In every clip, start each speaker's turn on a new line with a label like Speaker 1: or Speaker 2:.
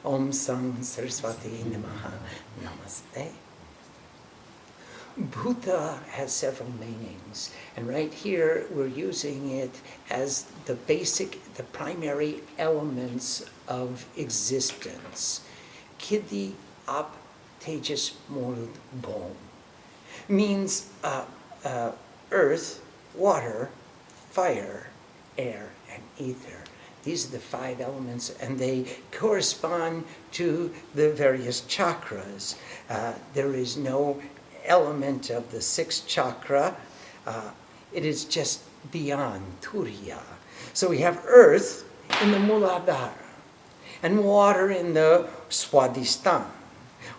Speaker 1: Om Sang Saraswati Namaha Namaste. Bhuta has several meanings, and right here we're using it as the primary elements of existence. Kiddi ap tejas murud bom means earth, water, fire, air, and ether. These are the 5 elements, and they correspond to the various chakras. There is no element of the 6th chakra. It is just beyond Turiya. So we have earth in the Muladhara, and water in the Swadhisthana.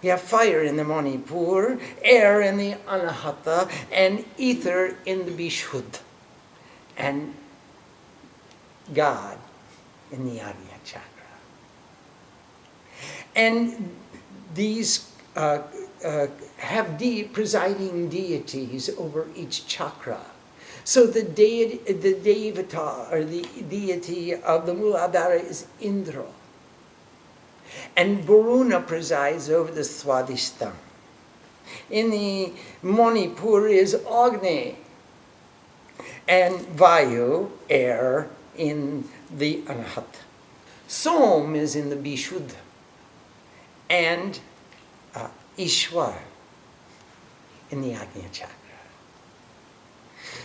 Speaker 1: We have fire in the Manipur, air in the Anahata, and ether in the Vishuddha, and God in the Agnya Chakra. And these have presiding deities over each chakra. So the devata, or the deity of the Muladhara, is Indra. And Varuna presides over the Swadhisthana. In the Manipur is Agni, and Vayu, air, in the Anahata. Som is in the Vishuddha, and Ishwar in the Agnya Chakra.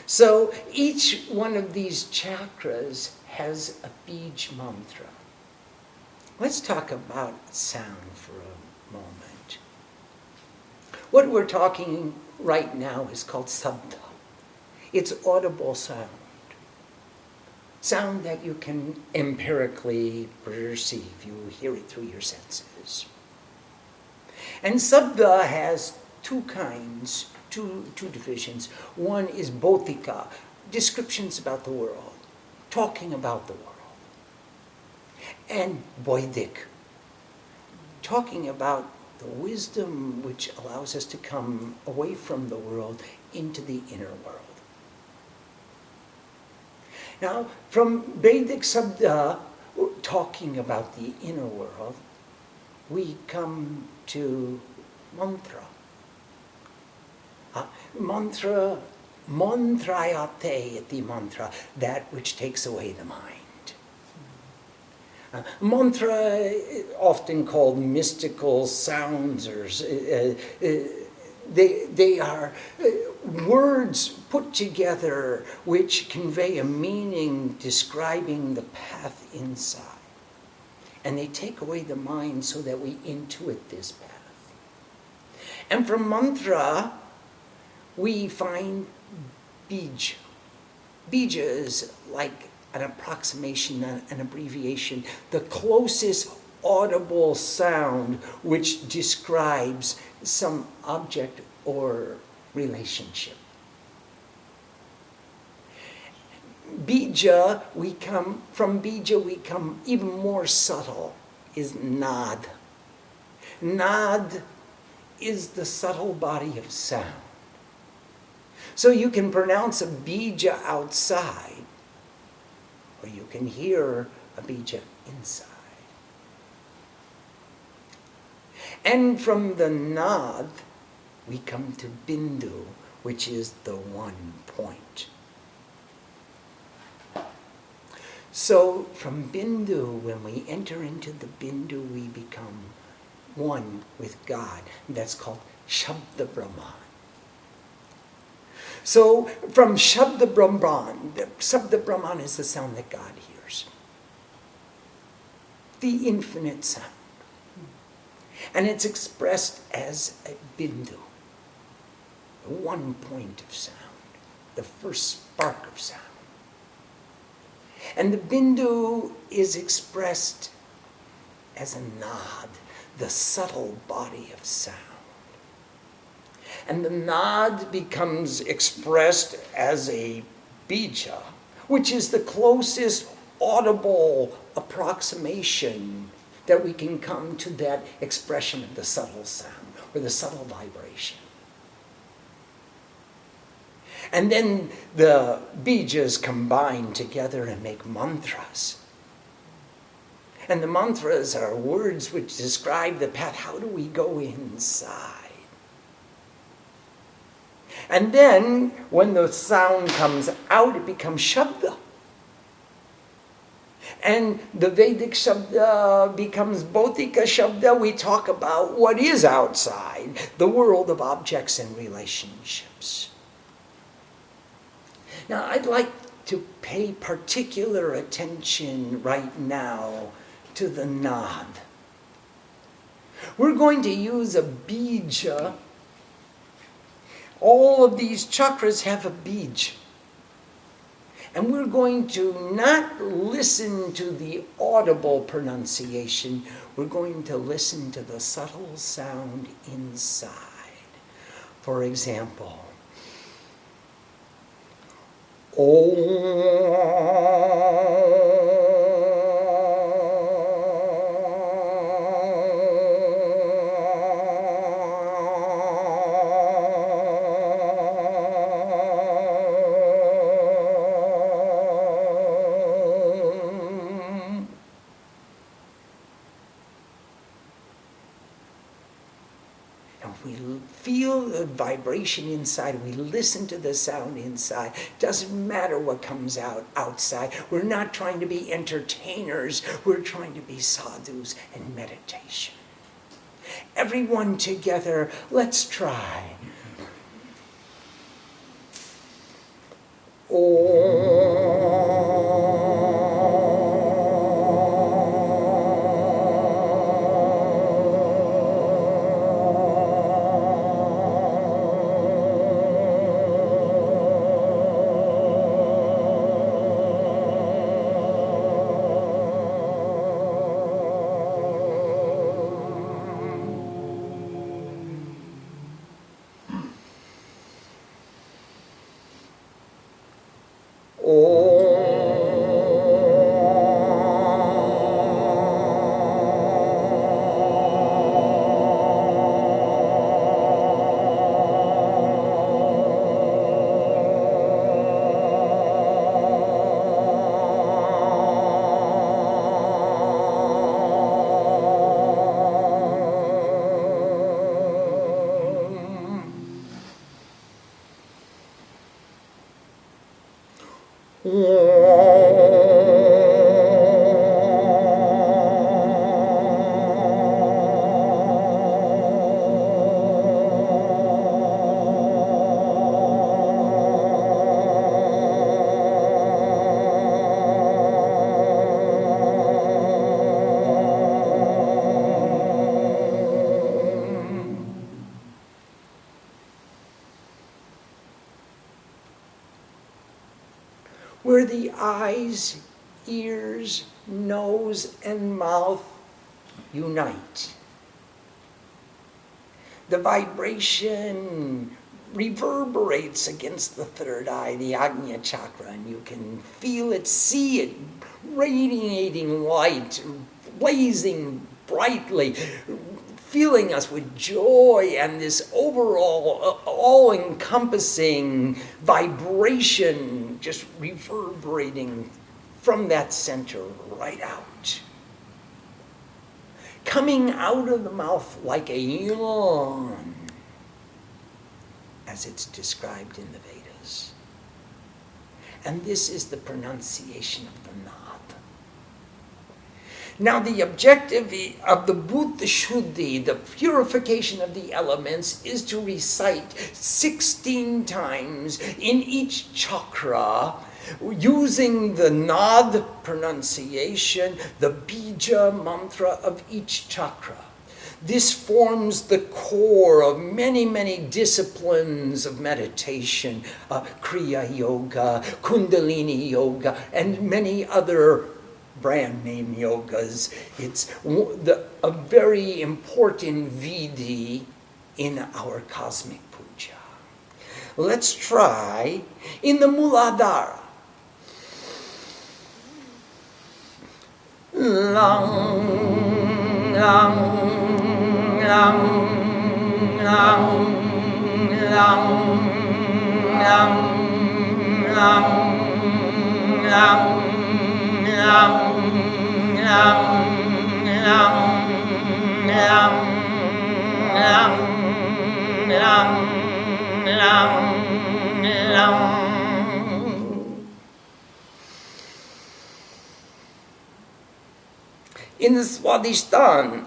Speaker 1: So each one of these chakras has a bij mantra. Let's talk about sound for a moment. What we're talking right now is called sabda. It's audible sound. Sound that you can empirically perceive. You hear it through your senses. And sabda has 2 kinds, two divisions. One is bautika, descriptions about the world, talking about the world. And Vaidik, talking about the wisdom which allows us to come away from the world into the inner world. Now, from Vedic Sabda, talking about the inner world, we come to mantra. Mantrayate iti mantra, that which takes away the mind. Mantra, often called mystical sounds, or they are words put together which convey a meaning describing the path inside. And they take away the mind so that we intuit this path. And from mantra, we find bija. Bija is like an approximation, an abbreviation, the closest audible sound which describes some object or relationship. Bija, from bija we come even more subtle, is nad. Nad is the subtle body of sound. So you can pronounce a bija outside, or you can hear a bija inside. And from the nad, we come to bindu, which is the 1 point. So from bindu, when we enter into the bindu, we become one with God. That's called Shabda Brahman. So from Shabda Brahman is the sound that God hears. The infinite sound. And it's expressed as a bindu, the 1 point of sound, the first spark of sound. And the bindu is expressed as a nad, the subtle body of sound. And the nad becomes expressed as a bija, which is the closest audible approximation that we can come to that expression of the subtle sound, or the subtle vibration. And then the bijas combine together and make mantras. And the mantras are words which describe the path. How do we go inside? And then, when the sound comes out, it becomes Shabda. And the Vedic Shabda becomes Bhautika Shabda. We talk about what is outside, the world of objects and relationships. Now, I'd like to pay particular attention right now to the nad. We're going to use a bija. All of these chakras have a bij. And we're going to not listen to the audible pronunciation. We're going to listen to the subtle sound inside. For example, Om. Vibration inside. We listen to the sound inside. Doesn't matter what comes out outside. We're not trying to be entertainers. We're trying to be sadhus in meditation. Everyone together, let's try. Where the eyes, ears, nose, and mouth unite. The vibration reverberates against the third eye, the Ajna chakra, and you can feel it, see it, radiating light, blazing brightly, filling us with joy and this overall, all-encompassing vibration just reverberating from that center right out. Coming out of the mouth like a yawn, as it's described in the Vedas. And this is the pronunciation of the nad. Now, the objective of the Bhuta Shuddhi, the purification of the elements, is to recite 16 times in each chakra, using the nad pronunciation, the bija mantra of each chakra. This forms the core of many, many disciplines of meditation, Kriya Yoga, Kundalini Yoga, and many other brand name yogas. It's a very important vidhi in our cosmic puja. Let's try in the Muladhara. Lang, lang, lang, lang, lang, lang, lang, lang, lang, lang, In the Swadhisthana,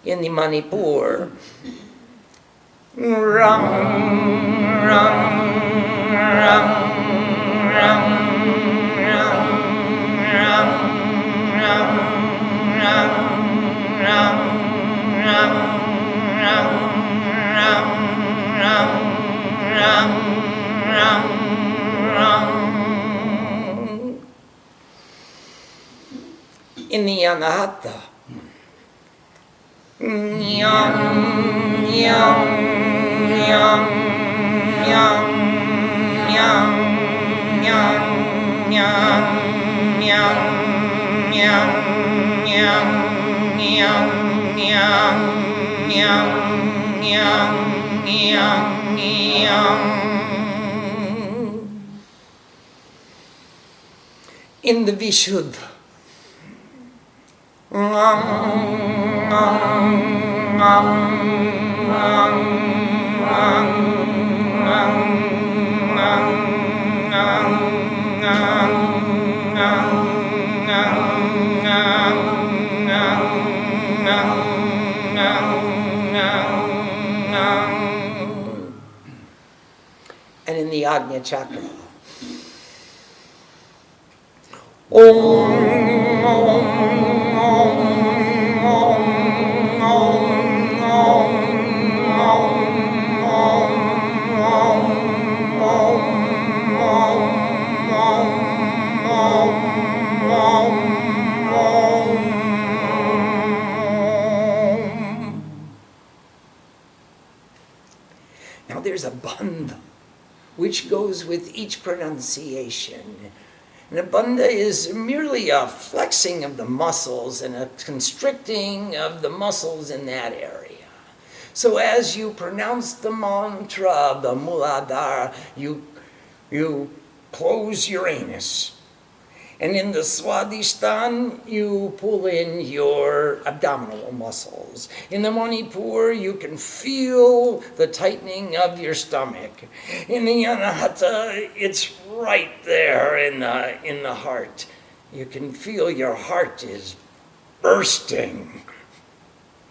Speaker 1: in the Manipur, ram, ram, ram, ram, ram, ram, ram, ram, ram, ram, ram, ram, ram, ram, ram, ram. In the Anahata, Nyam, nyam, nyam, nyam, nyam, nyam, nyam, nyam, nyam, nyam, nyam, nyam, nyam, nyam, nyam, nyam. In the Vishuddha, and in the Ajna Chakra, now there's a bandha which goes with each pronunciation. And a bandha is merely a flexing of the muscles and a constricting of the muscles in that area. So as you pronounce the mantra of the Muladhara, you close your anus. And in the Swadhisthana, you pull in your abdominal muscles. In the Manipur, you can feel the tightening of your stomach. In the Anahata, it's right there in the heart. You can feel your heart is bursting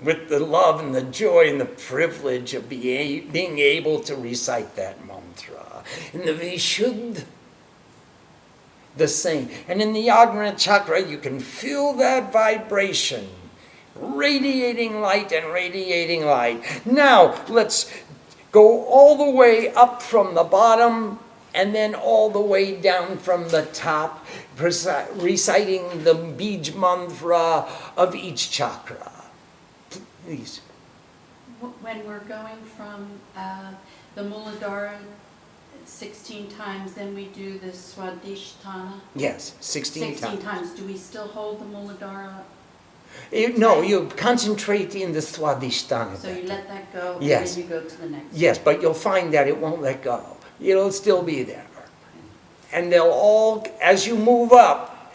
Speaker 1: with the love and the joy and the privilege of being able to recite that mantra. In the Vishuddha, the same. And in the Ajna Chakra, you can feel that vibration, radiating light and radiating light. Now, let's go all the way up from the bottom and then all the way down from the top, reciting the bij mantra of each chakra. Please.
Speaker 2: When we're going from the Muladhara 16 times, then we do the Swadhisthana.
Speaker 1: Yes, 16
Speaker 2: times. Do we still hold the Muladhara?
Speaker 1: No, you concentrate in the Swadhisthana.
Speaker 2: So you let that go,
Speaker 1: yes.
Speaker 2: And then you go to the next.
Speaker 1: Yes, but you'll find that it won't let go. It'll still be there. And they'll all, as you move up,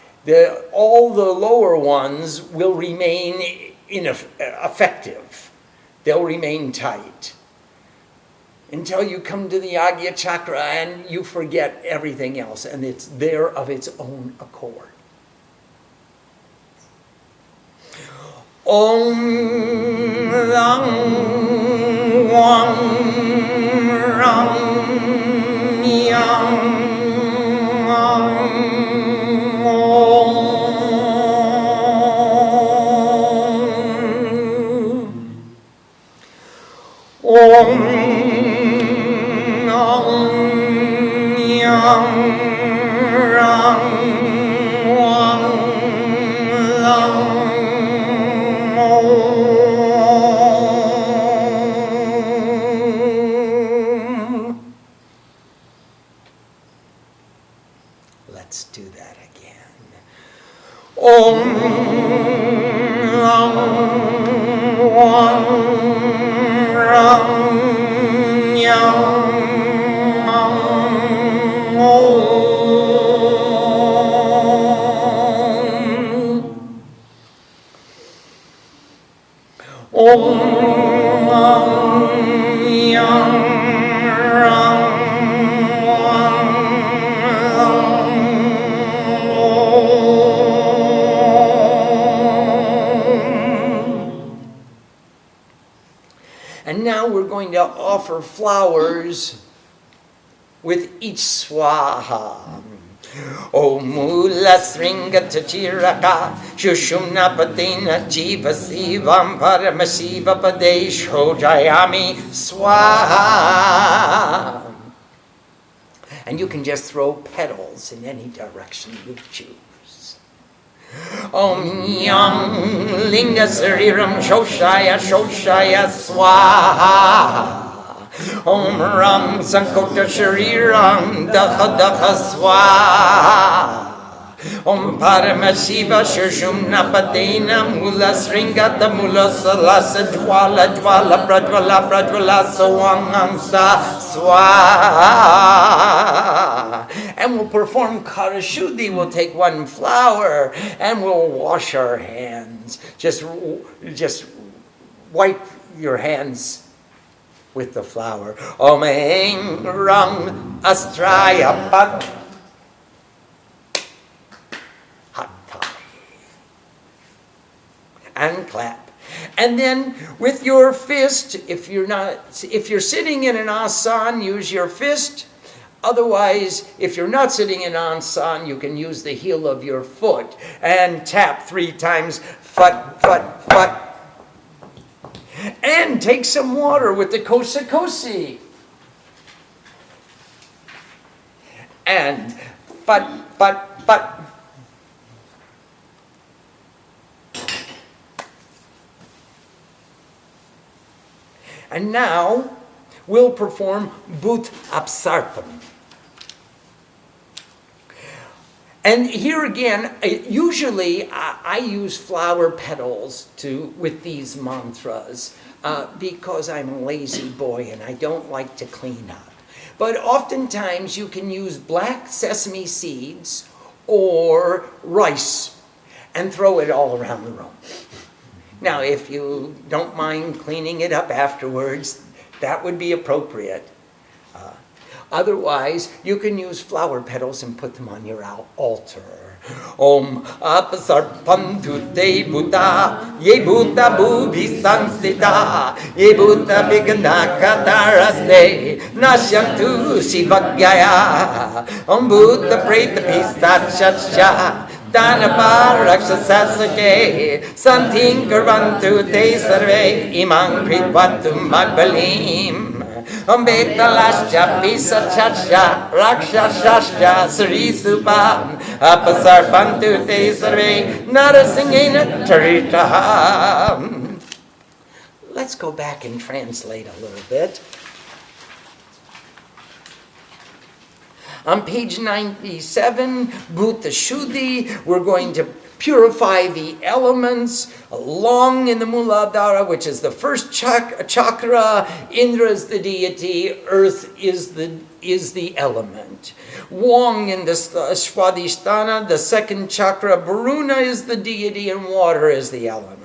Speaker 1: all the lower ones will remain effective. They'll remain tight. Until you come to the Ajna Chakra and you forget everything else, and it's there of its own accord. Om Lang Wang Ram Yang Om Om Yang Ram And now we're going to offer flowers with each swaha. Om Mula Sringa Tachiraka Shushumna Patina Jiva Sivam Paramasiva Padesh Hojayami Swaha. And you can just throw petals in any direction you choose. Om Yang Linga Sariram Shoshaya Shoshaya Swaha. Om Ram Sankota Shariram Dakha Dakha Swaha. Om Paramasiva Shurshumna Padena Mula Sringata Mula Salasa Dwala Dwala Pradwala Pradwala Sawangangsa Swaha. And we'll perform Bhuta Shuddhi. We'll take one flower and we'll wash our hands. Just wipe your hands with the flower. Om Eng Rang Astraya Pat Hattai. And clap. And then with your fist, if you're sitting in an asana, use your fist. Otherwise, if you're not sitting in asana, you can use the heel of your foot and tap 3 times. Fut, fut, fut. And take some water with the kosa kosi. And fut, fut, fut. And now we'll perform Bhut Apsarpan. And here again, usually I use flower petals with these mantras because I'm a lazy boy and I don't like to clean up. But oftentimes you can use black sesame seeds or rice and throw it all around the room. Now, if you don't mind cleaning it up afterwards, that would be appropriate. Otherwise, you can use flower petals and put them on your altar. Om apasarpantu te Bhuta, ye Bhuta bhubi sanstita, ye Bhuta bigana kataraste, nashyantu shivagyaya, Om Bhuta preta pistachacha, Danapa rakshasasake, santin karvantu te sarve, imang kritvantu magbalim. Om Betalascha, Pisachacha, Rakshasascha, Sarisupam, Apasarpantu te sarve, Narasingena Taritaham. Let's go back and translate a little bit. On page 97, Bhuta Shuddhi, we're going to purify the elements along in the Muladhara, which is the first chakra. Indra is the deity, earth is the element. Wang in the Swadhisthana, the second chakra. Varuna is the deity and water is the element.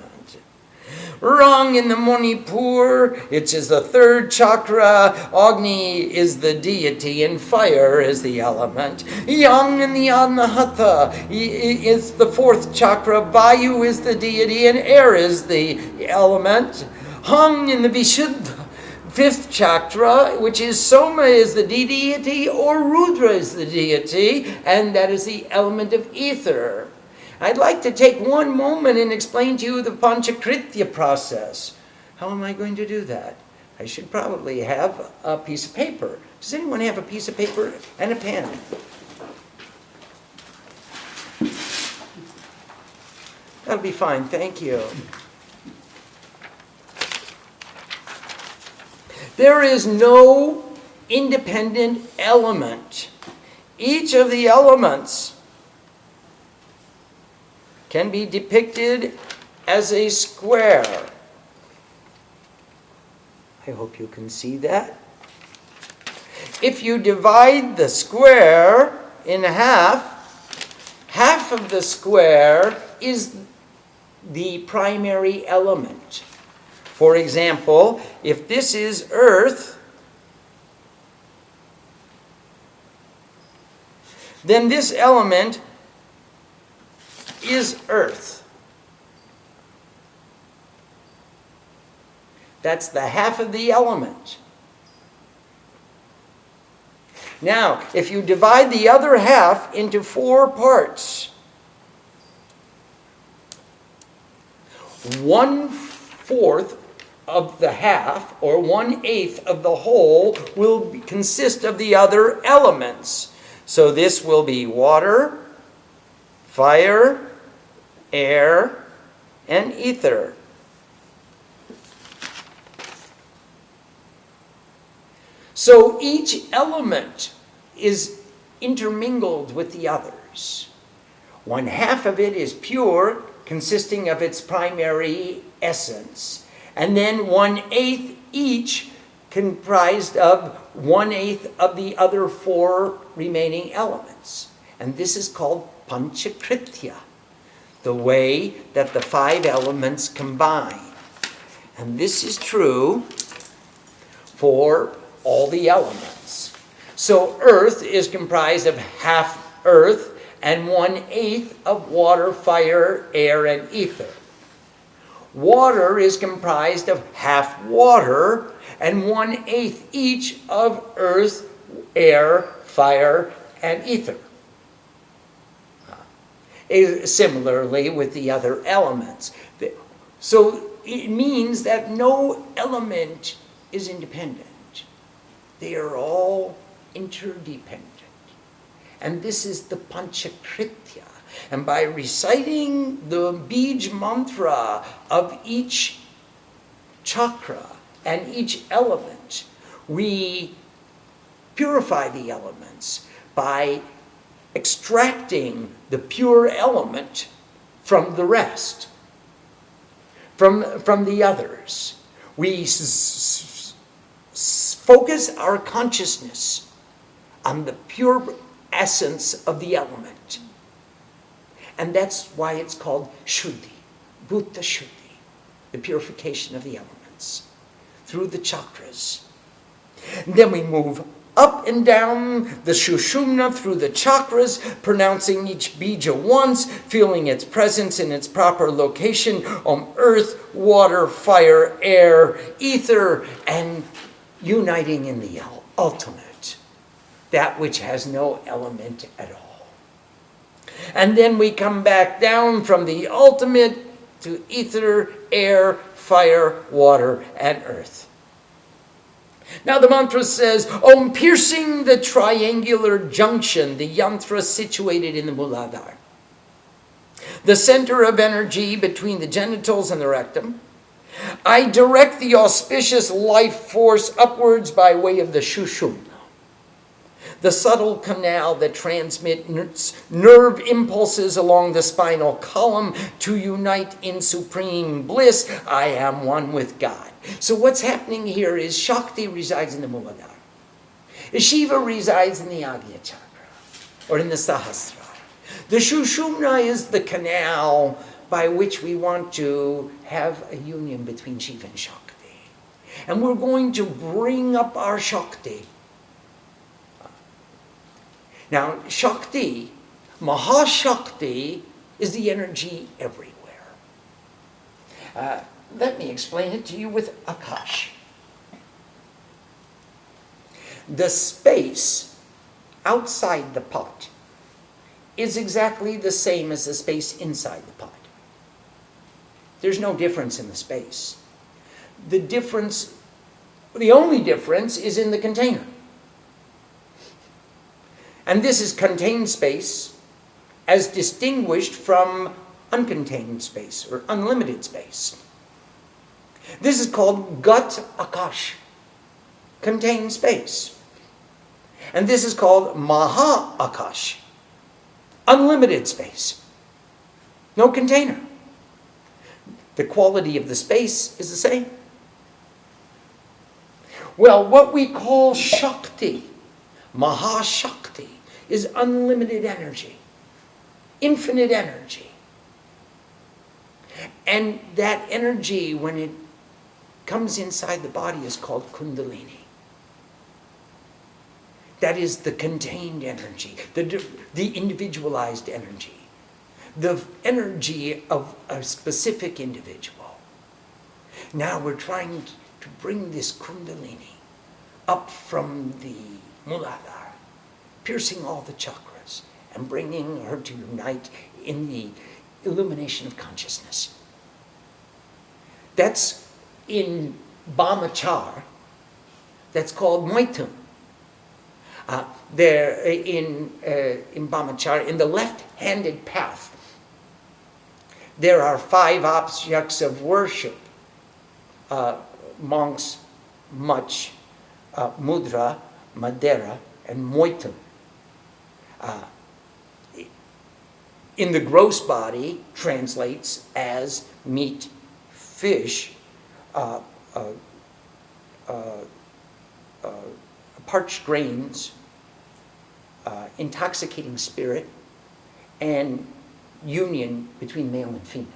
Speaker 1: Rang in the Manipur, which is the third chakra. Agni is the deity and fire is the element. Yang in the Anahata is the fourth chakra. Vayu is the deity and air is the element. Hung in the Vishuddha, fifth chakra, which is Soma is the deity or Rudra is the deity, and that is the element of ether. I'd like to take one moment and explain to you the Panchakritya process. How am I going to do that? I should probably have a piece of paper. Does anyone have a piece of paper and a pen? That'll be fine, thank you. There is no independent element. Each of the elements can be depicted as a square. I hope you can see that. If you divide the square in half, half of the square is the primary element. For example, if this is earth, then this element is earth. That's the half of the element. Now, if you divide the other half into 4 parts, 1/4 of the half, or 1/8 of the whole, will consist of the other elements. So this will be water, fire, air, and ether. So each element is intermingled with the others. 1/2 of it is pure, consisting of its primary essence. And then 1/8 each, comprised of 1/8 of the other 4 remaining elements. And this is called Panchakritya, the way that the 5 elements combine. And this is true for all the elements. So earth is comprised of half earth and 1/8 of water, fire, air, and ether. Water is comprised of half water and 1/8 each of earth, air, fire, and ether. Similarly with the other elements. So it means that no element is independent. They are all interdependent. And this is the Panchakritya. And by reciting the bija mantra of each chakra and each element, we purify the elements by extracting the pure element from the rest, from the others. We focus our consciousness on the pure essence of the element. And that's why it's called Shuddhi, Bhuta Shuddhi, the purification of the elements through the chakras. And then we move up and down the Sushumna through the chakras, pronouncing each bija once, feeling its presence in its proper location on earth, water, fire, air, ether, and uniting in the ultimate, that which has no element at all. And then we come back down from the ultimate to ether, air, fire, water, and earth. Now the mantra says, Om, piercing the triangular junction, the yantra situated in the Muladhara, the center of energy between the genitals and the rectum, I direct the auspicious life force upwards by way of the Sushumna, the subtle canal that transmits nerve impulses along the spinal column to unite in supreme bliss. I am one with God. So what's happening here is Shakti resides in the Muladhara. Shiva resides in the Agnya Chakra, or in the Sahasrara. The Sushumna is the canal by which we want to have a union between Shiva and Shakti. And we're going to bring up our Shakti. Now, Shakti, Mahashakti, is the energy everywhere. Let me explain it to you with Akash. The space outside the pot is exactly the same as the space inside the pot. There's no difference in the space. The only difference is in the container. And this is contained space as distinguished from uncontained space or unlimited space. This is called Gat Akash, contained space. And this is called Maha Akash, unlimited space. No container. The quality of the space is the same. Well, what we call Shakti, Mahashakti, is unlimited energy, infinite energy. And that energy, when it comes inside the body is called Kundalini. That is the contained energy, the individualized energy, the energy of a specific individual. Now we're trying to bring this Kundalini up from the Muladhara, piercing all the chakras and bringing her to unite in the illumination of consciousness. That's in Brahmachar, that's called Maitun. There in Brahmachar, in the left-handed path, there are 5 objects of worship: monks, much, mudra, madera, and moitun. In the gross body, translates as meat, fish, parched grains, intoxicating spirit, and union between male and female.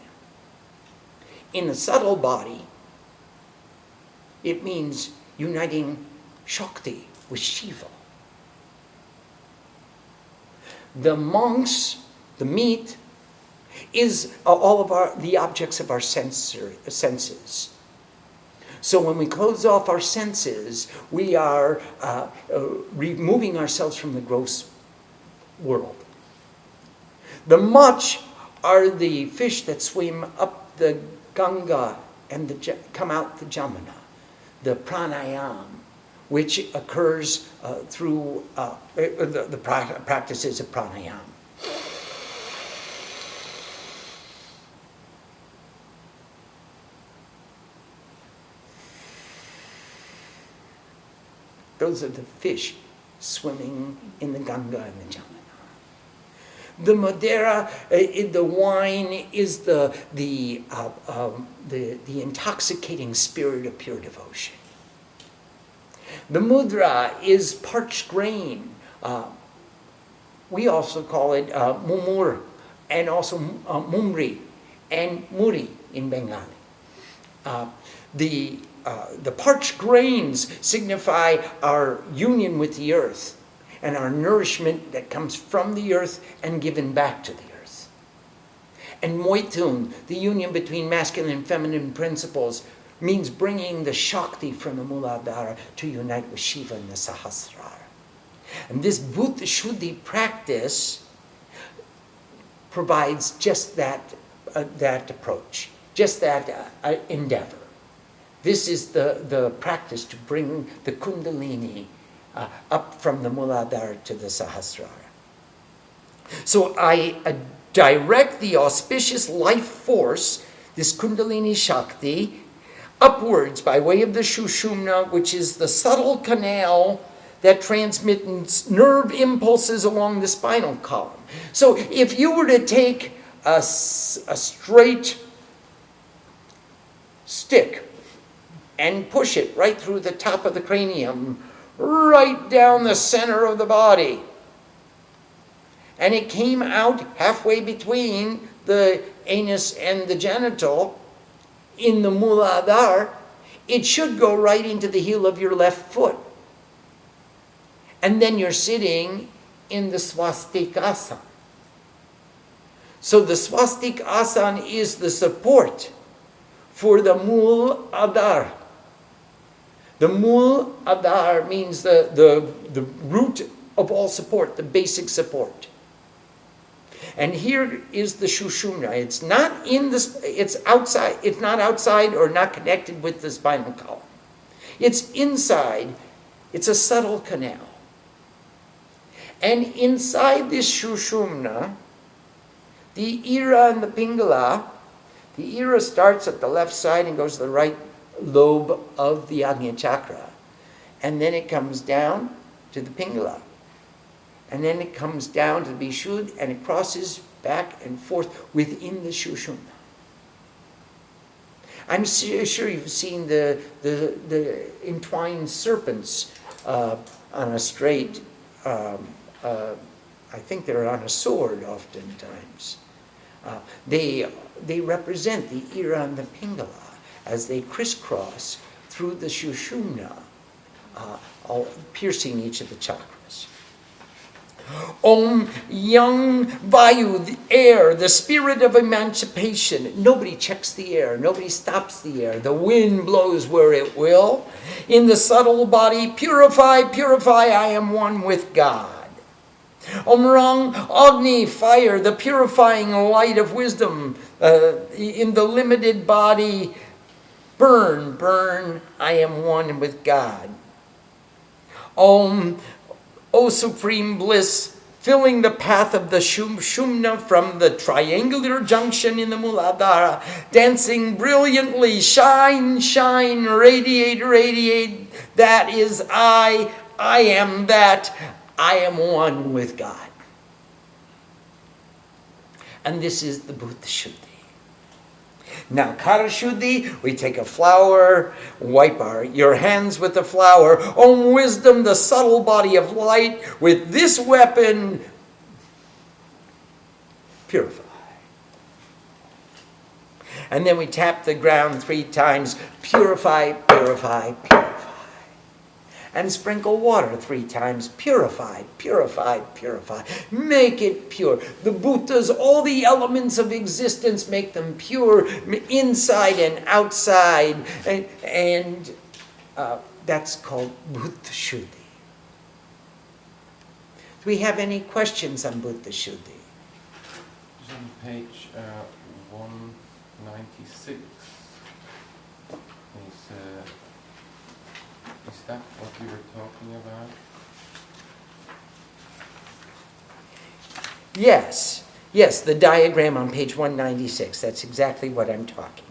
Speaker 1: In the subtle body, it means uniting Shakti with Shiva. The monks, the meat, is all of the objects of our senses. So when we close off our senses, we are removing ourselves from the gross world. The much are the fish that swim up the Ganga and come out the Jamuna. The pranayam, which occurs through the practices of pranayam. Those are the fish swimming in the Ganga and the Jamuna. The Madera, the wine, is the intoxicating spirit of pure devotion. The mudra is parched grain. We also call it mumur, and also mumri, and muri in Bengali. The parched grains signify our union with the earth and our nourishment that comes from the earth and given back to the earth. And moitun, the union between masculine and feminine principles, means bringing the Shakti from the Muladhara to unite with Shiva in the Sahasrara. And this Bhuta Shuddhi practice provides just that approach, just that endeavor. This is the practice to bring the Kundalini up from the Muladhara to the Sahasrara. So I direct the auspicious life force, this Kundalini Shakti, upwards by way of the Shushumna, which is the subtle canal that transmits nerve impulses along the spinal column. So if you were to take a straight stick and push it right through the top of the cranium, right down the center of the body, and it came out halfway between the anus and the genital in the Muladhara, it should go right into the heel of your left foot. And then you're sitting in the swastikasana. So the swastikasana is the support for the Muladhara. The Muladhara means the root of all support, the basic support. And here is the Shushumna. It's not outside. It's not outside or not connected with the spinal column. It's inside. It's a subtle canal. And inside this Shushumna, the Ira and the Pingala, the Ira starts at the left side and goes to the right lobe of the Agnya Chakra. And then it comes down to the Pingala. And then it comes down to the Vishuddha, and it crosses back and forth within the Shushumna. I'm sure you've seen the entwined serpents on a straight, I think they're on a sword oftentimes. They represent the Ira and the Pingala as they crisscross through the Sushumna, all piercing each of the chakras. Om Yang Vayu, the air, the spirit of emancipation. Nobody checks the air. Nobody stops the air. The wind blows where it will. In the subtle body, purify, purify, I am one with God. Om Rang Agni, fire, the purifying light of wisdom. In the limited body, burn, burn, I am one with God. Om, O supreme bliss, filling the path of the Shumna from the triangular junction in the Muladhara, dancing brilliantly, shine, shine, radiate, radiate, that is I am that, I am one with God. And this is the Bhuta Shuddhi. Now, Kara Shuddhi, we take a flower, wipe your hands with the flower. Om wisdom, the subtle body of light, with this weapon, purify. And then we tap the ground 3 times, purify, purify, purify. And sprinkle water 3 times, purify, purify, purify. Make it pure. The Bhutas, all the elements of existence, make them pure, inside and outside. And that's called Bhuta Shuddhi. Do we have any questions on Bhuta Shuddhi?
Speaker 3: It's on page 196. Is that what you were talking about?
Speaker 1: Yes. Yes, the diagram on page 196. That's exactly what I'm talking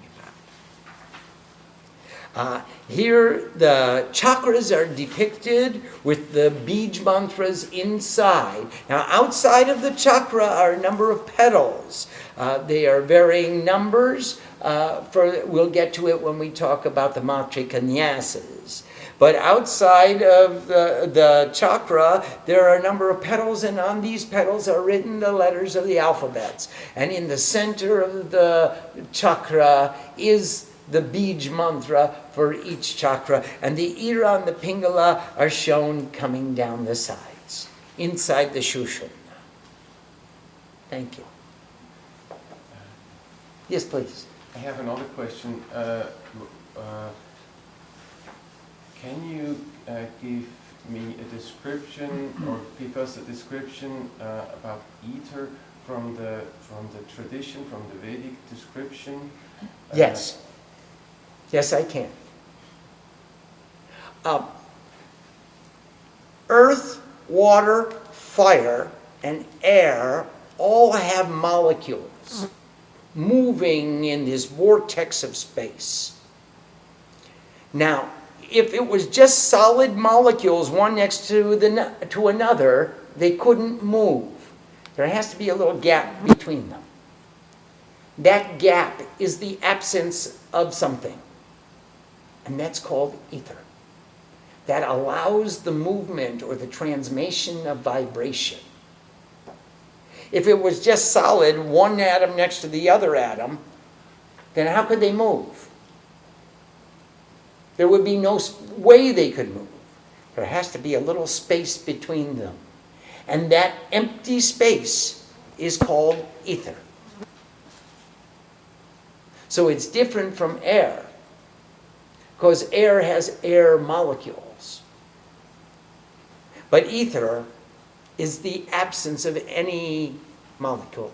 Speaker 1: about. Here, the chakras are depicted with the bij mantras inside. Now, outside of the chakra are a number of petals. They are varying numbers. We'll get to it when we talk about the matrika nyasas. But outside of the chakra, there are a number of petals, and on these petals are written the letters of the alphabets. And in the center of the chakra is the bij mantra for each chakra. And the ira and the pingala are shown coming down the sides, inside the Sushumna. Thank you. Yes, please.
Speaker 3: I have another question. Can you give me a description, or give us a description about ether from the tradition, from the Vedic description?
Speaker 1: Yes. Yes, I can. Earth, water, fire, and air all have molecules moving in this vortex of space. Now, if it was just solid molecules, one next to another, they couldn't move. There has to be a little gap between them. That gap is the absence of something. And that's called ether. That allows the movement or the transmission of vibration. If it was just solid, one atom next to the other atom, then how could they move? There would be no way they could move. There has to be a little space between them. And that empty space is called ether. So it's different from air, because air has air molecules. But ether is the absence of any molecule.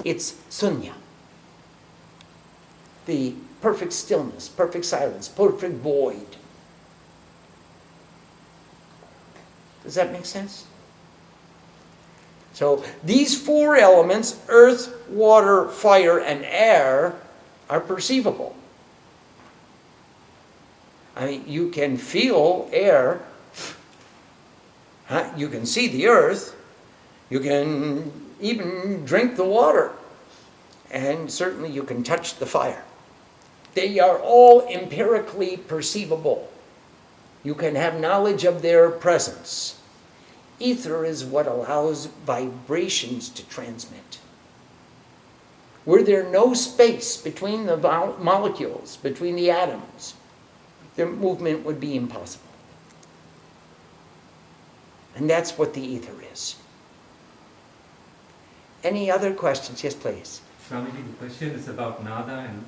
Speaker 1: It's sunya. The perfect stillness, perfect silence, perfect void. Does that make sense? So these 4 elements, earth, water, fire, and air, are perceivable. I mean, you can feel air. You can see the earth. You can even drink the water. And certainly you can touch the fire. They are all empirically perceivable. You can have knowledge of their presence. Ether is what allows vibrations to transmit. Were there no space between the molecules, between the atoms, the movement would be impossible. And that's what the ether is. Any other questions? Yes, please.
Speaker 4: Swamiji, the question is about nada and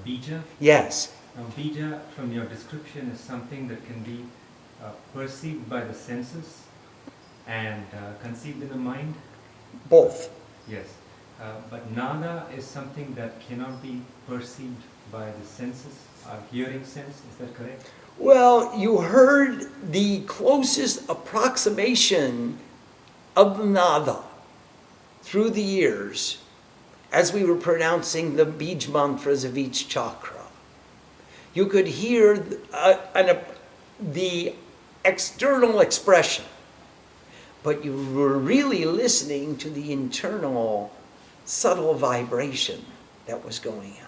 Speaker 4: bija.
Speaker 1: Yes.
Speaker 4: Now, bija, from your description, is something that can be perceived by the senses and conceived in the mind.
Speaker 1: Both.
Speaker 4: Yes. But nada is something that cannot be perceived by the senses, hearing sense. Is that correct?
Speaker 1: Well, you heard the closest approximation of the nada through the years as we were pronouncing the bij mantras of each chakra. You could hear the external expression, but you were really listening to the internal subtle vibration that was going on.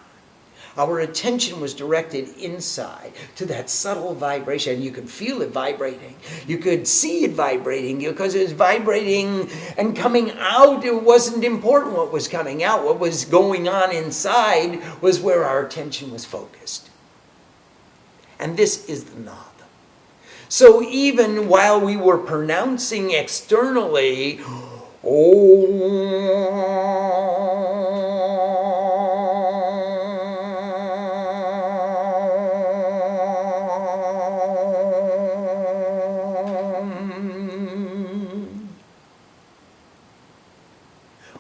Speaker 1: Our attention was directed inside to that subtle vibration. You could feel it vibrating. You could see it vibrating because it was vibrating and coming out. It wasn't important what was coming out. What was going on inside was where our attention was focused. And this is the nada. So even while we were pronouncing externally,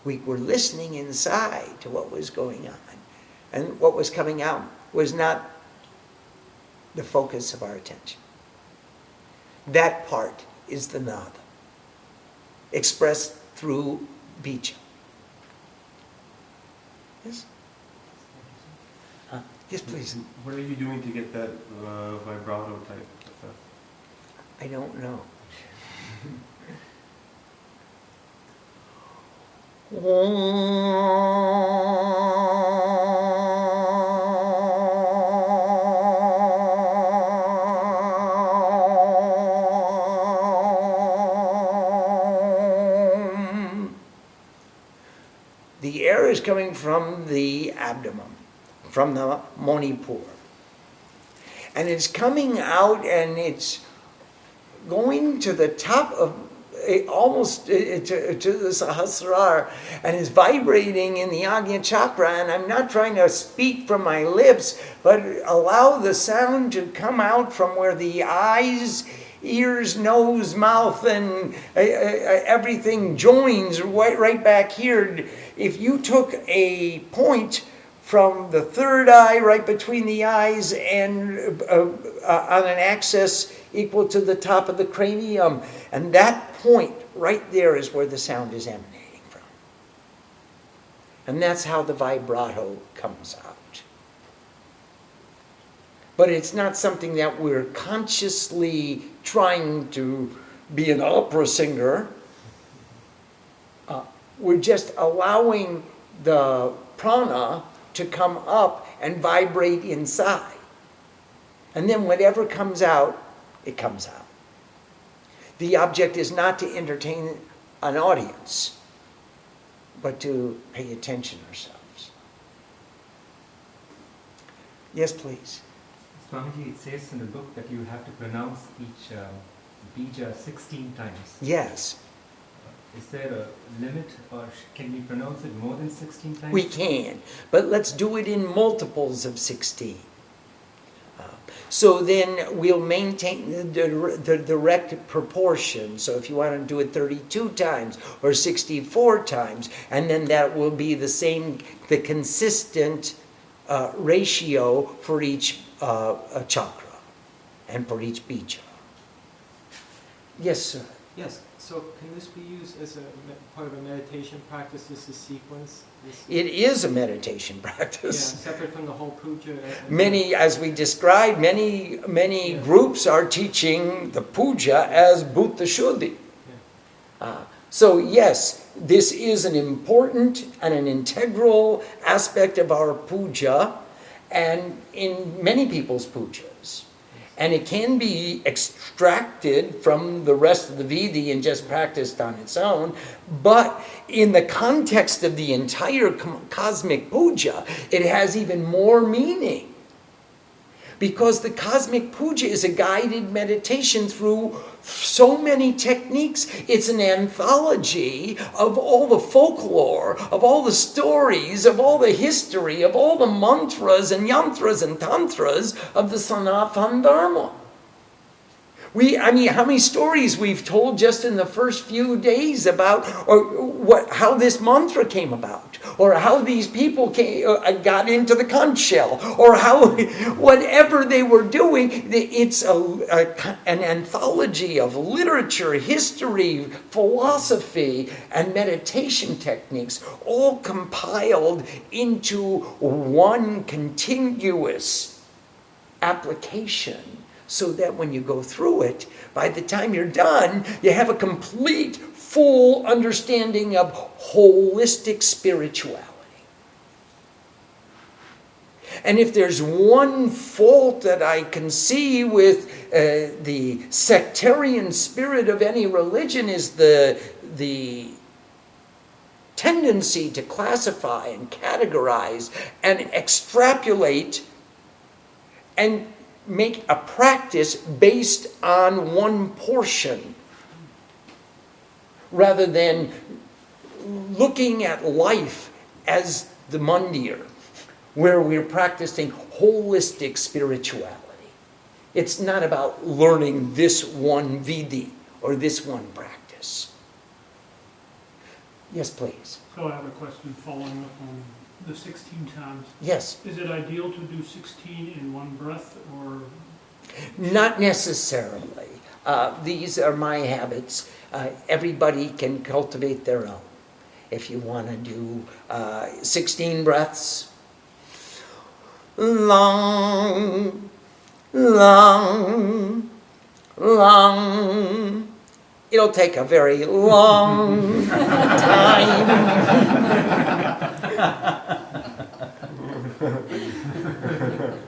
Speaker 1: we were listening inside to what was going on. And what was coming out was not the focus of our attention. That part is the nada, expressed through bija. Yes? Yes, please.
Speaker 5: What are you doing to get that vibrato type effect?
Speaker 1: I don't know. The air is coming from the abdomen, from the Manipur. And it's coming out and it's going to the top of, almost to the Sahasrara, and is vibrating in the Agnya Chakra. And I'm not trying to speak from my lips, but allow the sound to come out from where the eyes, ears, nose, mouth, and everything joins right back here. If you took a point from the third eye right between the eyes and on an axis equal to the top of the cranium, and that point right there is where the sound is emanating from. And that's how the vibrato comes out. But it's not something that we're consciously trying to be an opera singer. We're just allowing the prana to come up and vibrate inside. And then whatever comes out, it comes out. The object is not to entertain an audience, but to pay attention ourselves. Yes, please.
Speaker 4: Swamiji, it says in the book that you have to pronounce each bija 16 times.
Speaker 1: Yes.
Speaker 4: Is there a limit, or can we pronounce it more than 16 times?
Speaker 1: We can, but let's do it in multiples of 16. So then we'll maintain the direct proportion. So if you want to do it 32 times or 64 times, and then that will be the consistent ratio for each chakra and for each bija. Yes, sir.
Speaker 6: Yes, so can this be used as a part of a meditation practice, this is sequence?
Speaker 1: It is a meditation practice.
Speaker 6: Yeah, separate from the whole puja.
Speaker 1: Many, as we described, many groups are teaching the puja as Bhuta Shuddhi.
Speaker 6: Yeah.
Speaker 1: So yes, this is an important and an integral aspect of our puja, and in many people's pujas. And it can be extracted from the rest of the Vidi and just practiced on its own. But in the context of the entire cosmic puja, it has even more meaning. Because the cosmic puja is a guided meditation through so many techniques. It's an anthology of all the folklore, of all the stories, of all the history, of all the mantras and yantras and tantras of the Sanatana Dharma. How many stories we've told just in the first few days about how this mantra came about, or how these people got into the conch shell, or how whatever they were doing. It's an anthology of literature, history, philosophy, and meditation techniques, all compiled into one continuous application. So that when you go through it, by the time you're done, you have a complete, full understanding of holistic spirituality. And if there's one fault that I can see with the sectarian spirit of any religion, is the tendency to classify and categorize and extrapolate and make a practice based on one portion, rather than looking at life as the mandir, where we're practicing holistic spirituality. It's not about learning this one Vidi or this one practice. Yes, please.
Speaker 7: So I have a question following up on the 16 times.
Speaker 1: Yes.
Speaker 7: Is it ideal to do 16 in one breath, or?
Speaker 1: Not necessarily. These are my habits. Everybody can cultivate their own. If you want to do 16 breaths, long, long, long. It'll take a very long time.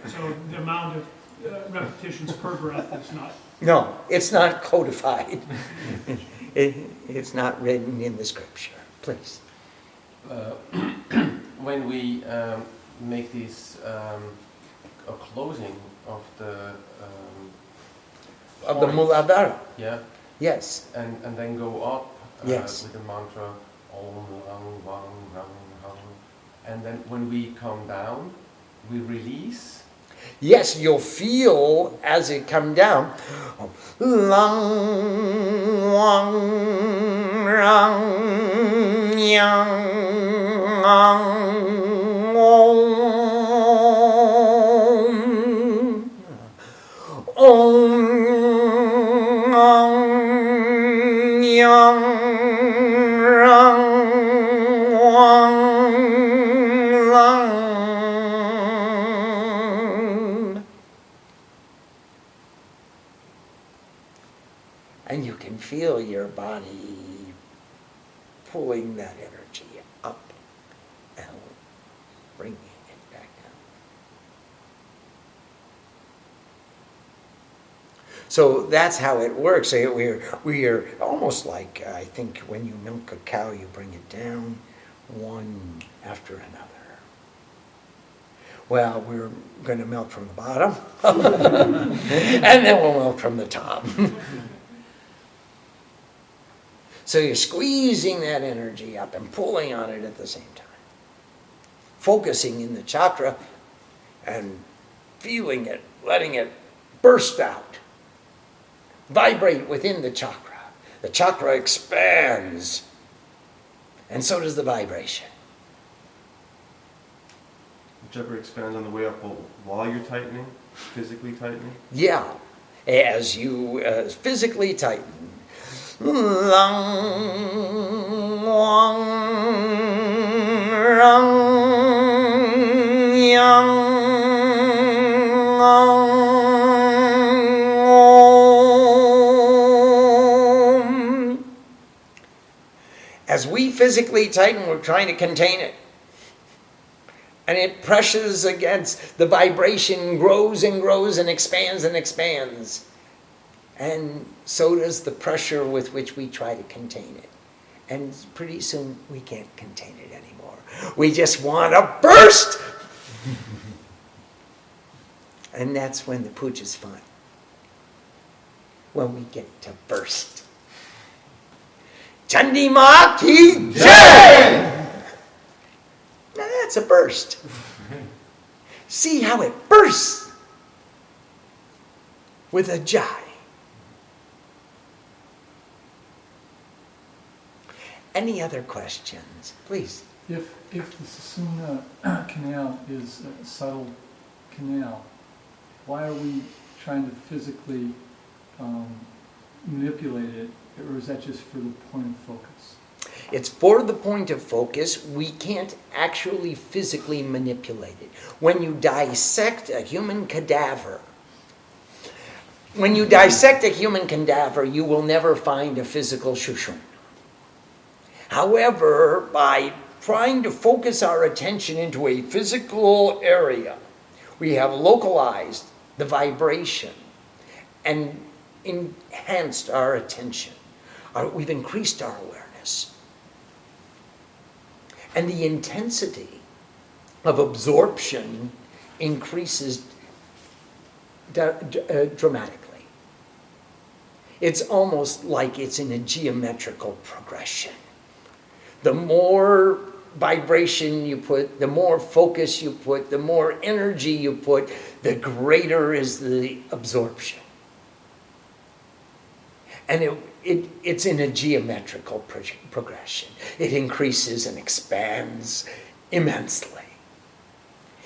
Speaker 7: So the amount of repetitions per breath is not...
Speaker 1: No, it's not codified. It's not written in the scripture. Please.
Speaker 3: When we make these a closing of the
Speaker 1: Muladhara.
Speaker 3: Yeah.
Speaker 1: Yes.
Speaker 3: And then go up
Speaker 1: Yes.
Speaker 3: with the mantra Om Lang Wang Rang Hang. And then when we come down, we release.
Speaker 1: Yes, you'll feel as it come down. Lang Wang Rang Yang Ang Om Om Ang Yang Rang Wang Lang. And you can feel your body pulling that energy up and bringing it back down. So that's how it works. We are almost like, I think when you milk a cow, you bring it down one after another. Well, we're going to milk from the bottom, and then we'll milk from the top. So you're squeezing that energy up and pulling on it at the same time. Focusing in the chakra and feeling it, letting it burst out. Vibrate within the chakra. The chakra expands, and so does the vibration.
Speaker 5: The chakra expands on the way up while you're tightening, physically tightening?
Speaker 1: Yeah, as you physically tighten. Lang Wang Rang Yang Om. As we physically tighten, we're trying to contain it. And it presses against the vibration, grows and grows and expands and expands. And so does the pressure with which we try to contain it. And pretty soon we can't contain it anymore. We just want to burst! And that's when the puja's fun. When we get to burst. Chandi Ma Ki Jai! Now that's a burst. See how it bursts with a jai. Any other questions? Please.
Speaker 8: If the Sushumna canal is a subtle canal, why are we trying to physically manipulate it, or is that just for the point of focus?
Speaker 1: It's for the point of focus. We can't actually physically manipulate it. When you dissect a human cadaver, you will never find a physical shushum. However, by trying to focus our attention into a physical area, we have localized the vibration and enhanced our attention. We've increased our awareness. And the intensity of absorption increases dramatically. It's almost like it's in a geometrical progression. The more vibration you put, the more focus you put, the more energy you put, the greater is the absorption. And it's in a geometrical progression. It increases and expands immensely.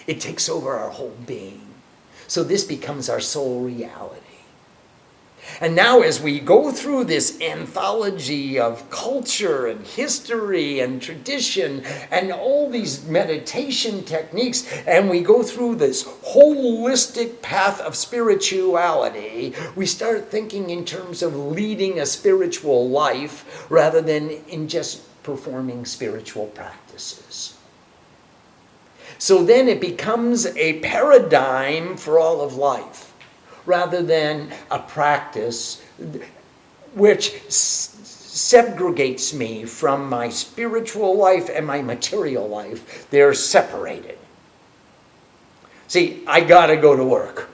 Speaker 1: It takes over our whole being. So this becomes our soul reality. And now as we go through this anthology of culture and history and tradition and all these meditation techniques, and we go through this holistic path of spirituality, we start thinking in terms of leading a spiritual life rather than in just performing spiritual practices. So then it becomes a paradigm for all of life, rather than a practice which segregates me from my spiritual life and my material life. They're separated. See, I gotta go to work.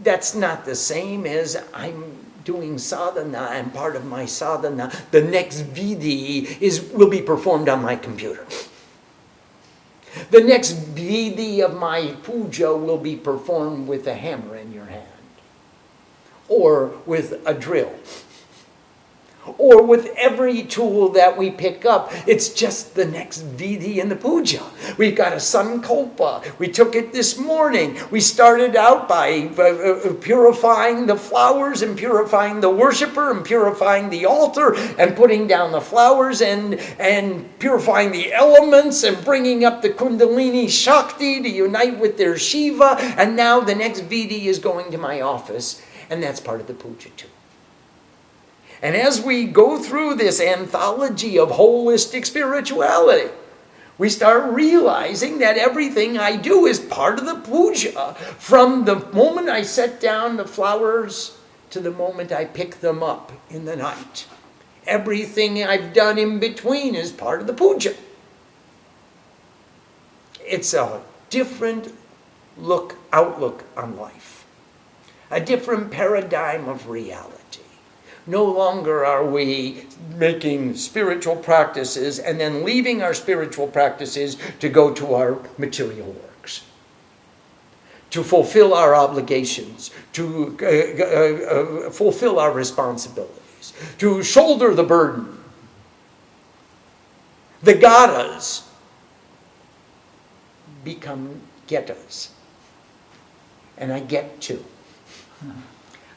Speaker 1: That's not the same as I'm doing sadhana, and part of my sadhana, the next vidhi will be performed on my computer. The next vidhi of my puja will be performed with a hammer in your hand, or with a drill, or with every tool that we pick up. It's just the next vidhi in the puja. We've got a sankalpa. We took it this morning. We started out by purifying the flowers and purifying the worshiper and purifying the altar and putting down the flowers and purifying the elements and bringing up the Kundalini Shakti to unite with their Shiva. And now the next vidhi is going to my office, and that's part of the puja too. And as we go through this anthology of holistic spirituality, we start realizing that everything I do is part of the puja. From the moment I set down the flowers to the moment I pick them up in the night. Everything I've done in between is part of the puja. It's a different outlook on life. A different paradigm of reality. No longer are we making spiritual practices and then leaving our spiritual practices to go to our material works, to fulfill our obligations, to fulfill our responsibilities, to shoulder the burden. The gatas become getas. And I get to.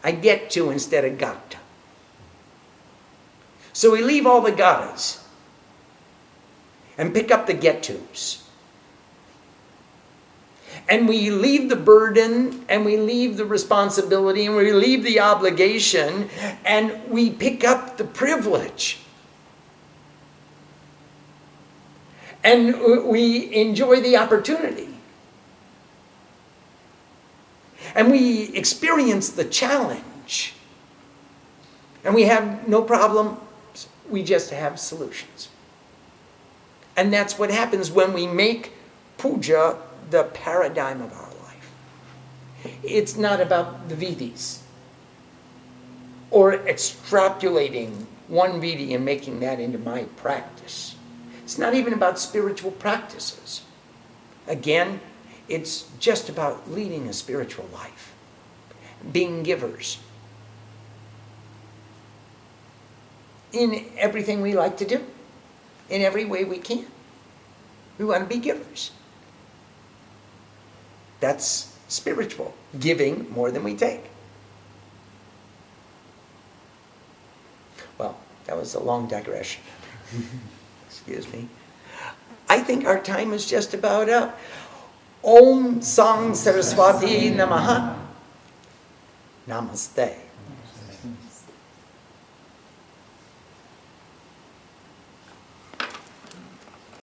Speaker 1: I get to instead of gata. So we leave all the gatas and pick up the get-tos. And we leave the burden, and we leave the responsibility, and we leave the obligation, and we pick up the privilege. And we enjoy the opportunity. And we experience the challenge. And we have no problem, we just have solutions. And that's what happens when we make puja the paradigm of our life. It's not about the vidis, or extrapolating one vidi and making that into my practice. It's not even about spiritual practices. Again, it's just about leading a spiritual life, being givers in everything we like to do, in every way we can. We want to be givers. That's spiritual, giving more than we take. Well, that was a long digression. Excuse me. I think our time is just about up. Om Sang Saraswati Namaha. Namaste.